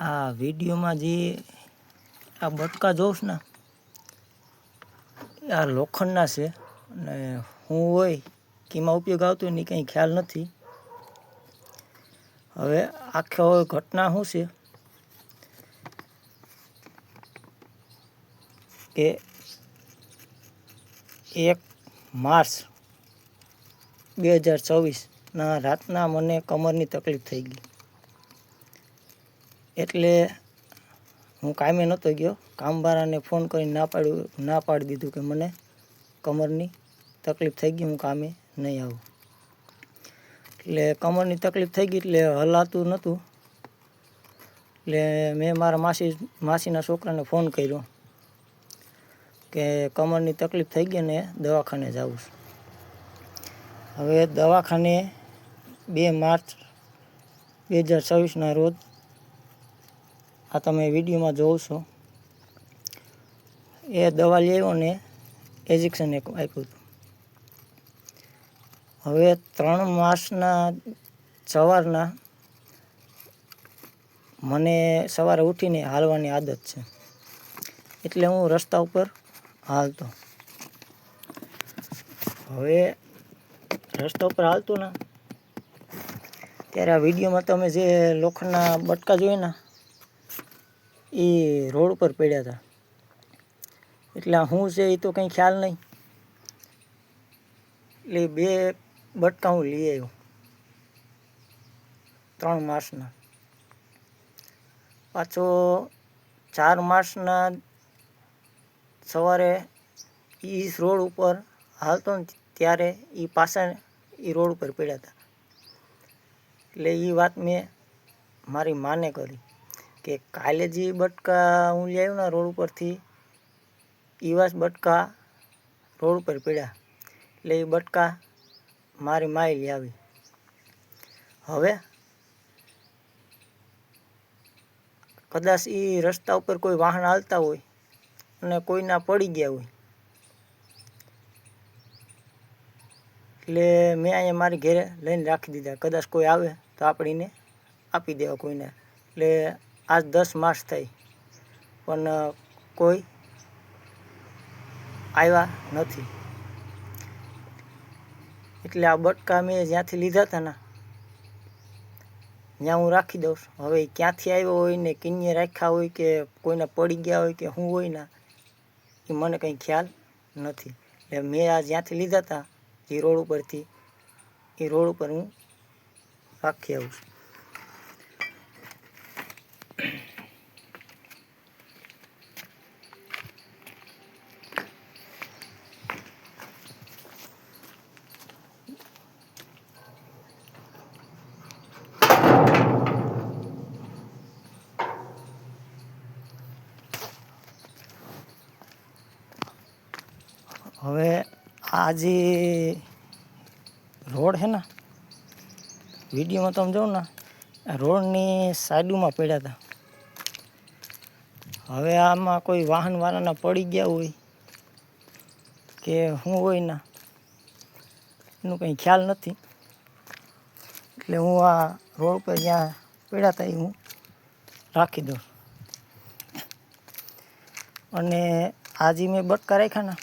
આ વિડીયોમાં જે આ બટકા જોઉં ને આ લોખંડના છે અને હું હોય કેમાં ઉપયોગ આવતો હોય એની કંઈ ખ્યાલ નથી. હવે આખો ઘટના શું છે કે 1 માર્ચ 2024ના રાતના મને કમરની તકલીફ થઈ ગઈ. એટલે હું કામે નહોતો ગયો. કામવાળાને ફોન કરીને ના પાડી દીધું કે મને કમરની તકલીફ થઈ ગઈ, હું કામે નહીં આવું. એટલે કમરની તકલીફ થઈ ગઈ એટલે હલાતું નહોતું. એટલે મેં મારા માસીના છોકરાને ફોન કર્યો કે કમરની તકલીફ થઈ ગઈ ને દવાખાને જવું છે. હવે દવાખાને 2 માર્ચ 2024ના રોજ આ તમે વિડીયોમાં જોવો છો એ દવા લેવો ને ઇન્જેક્શન એક આપ્યું હતું. હવે 3 માસના સવારના મને સવારે ઉઠીને હાલવાની આદત છે. એટલે હું રસ્તા ઉપર હાલતો. હવે રસ્તા ઉપર હાલતો ને ત્યારે આ વિડીયોમાં તમે જે લોખંડના બટકા જોઈએ ને એ રોડ ઉપર પડ્યા હતા. એટલે હું છે એ તો કંઈ ખ્યાલ નહીં. એટલે 2 બટકા હું લઈ આવ્યો 3 માસના. પાછો 4 માસના સવારે એ રોડ ઉપર હાલતો ને ત્યારે એ પાછા એ રોડ ઉપર પડ્યા હતા. એટલે એ વાત મેં મારી માને કરી કે કાલે જે બટકા હું લઈ આવ્યો ને રોડ ઉપરથી એવા જ બટકા રોડ ઉપર પડ્યા. એટલે એ બટકા મારી માએ લઈ આવી. હવે કદાચ એ રસ્તા ઉપર કોઈ વાહન હાલતા હોય અને કોઈના પડી ગયા હોય એટલે મેં અહીંયા મારી ઘરે લઈને રાખી દીધા. કદાચ કોઈ આવે તો આપણે એને આપી દેવા કોઈને. એટલે આજ 10 માસ થઈ પણ કોઈ આવ્યા નથી. એટલે આ બટકા મેં જ્યાંથી લીધા હતા ને ત્યાં હું રાખી દઉં. હવે ક્યાંથી આવ્યો હોય ને કિન્ને રાખ્યા હોય કે કોઈને પડી ગયા હોય કે શું હોય ને એ મને કંઈ ખ્યાલ નથી. એટલે મેં આ જ્યાંથી લીધા હતા એ રોડ ઉપરથી એ રોડ ઉપર હું રાખી આવું છું. હવે આ જે રોડ છે ને વિડીયોમાં તમે જોવો ને રોડની સાઈડમાં પડ્યા હતા. હવે આમાં કોઈ વાહનવાળાના પડી ગયા હોય કે શું હોય ને એનું કંઈ ખ્યાલ નથી. એટલે હું આ રોડ પર જ્યાં પડ્યા હતા એ હું રાખી દઉં. અને આ જે મેં બટકા રાખ્યા ને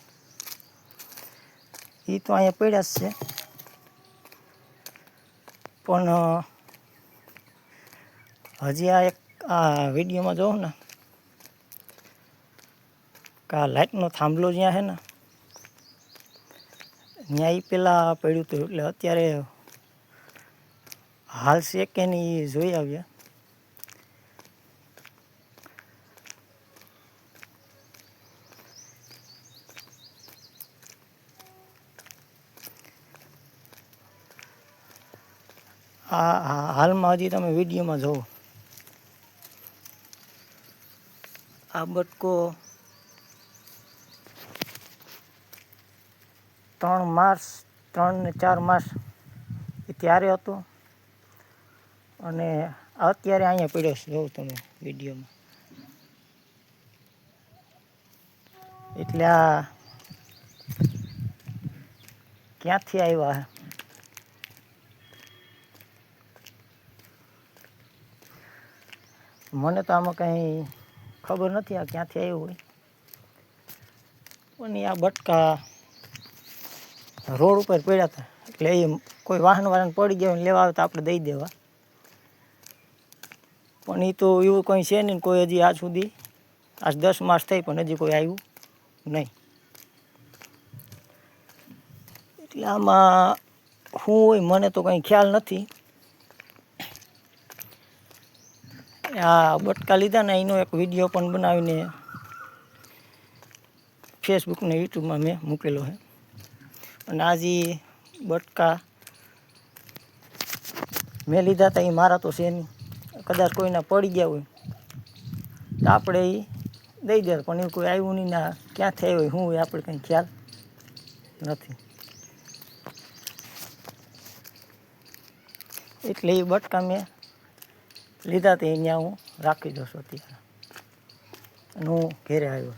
એ તો અહીંયા પડ્યા જ છે. પણ હજી આ વિડીયોમાં જોઉં ને કે આ લાઇટનો થાંભલો જ્યાં છે ને ત્યાં એ પહેલાં પડ્યું હતું. એટલે અત્યારે હાલ છે કે નહીં એ જોઈ આવ્યા. હાલમાં હજી તમે વિડીયોમાં જુઓ આ બટકો 3 માર્ચ 3 ને 4 માર્ચ એ ત્યારે હતો અને અત્યારે અહીંયા પડ્યો છે. જોઉં તમે વિડીયોમાં. એટલે આ ક્યાંથી આવ્યા છે મને તો આમાં કંઈ ખબર નથી આ ક્યાંથી આવ્યું હોય, પણ આ બટકા રોડ ઉપર પડ્યા હતા એટલે એ કોઈ વાહનવાળાને પડી ગયા હોય લેવા આવે તો આપણે દઈ દેવા, પણ એ તો એવું કંઈ છે નહીં. કોઈ હજી આજ સુધી આજ 10 માસ થઈ પણ હજી કોઈ આવ્યું નહીં. એટલે આમાં શું હોય મને તો કંઈ ખ્યાલ નથી. આ બટકા લીધા ને એનો એક વિડીયો પણ બનાવીને ફેસબુક ને યુટ્યુબમાં મેં મૂકેલો છે. અને આ જે બટકા મેં લીધા હતા એ મારા તો છે નહીં, કદાચ કોઈના પડી ગયા હોય તો આપણે એ દઈ દે, પણ એવું કોઈ આવ્યું નહીં. ના ક્યાંથી આવ્યું શું હોય આપણે કંઈ ખ્યાલ નથી. એટલે એ બટકા મેં લીધા તે અહીંયા હું રાખી દઉં છું અત્યારે, અને હું ઘેરે આવ્યો.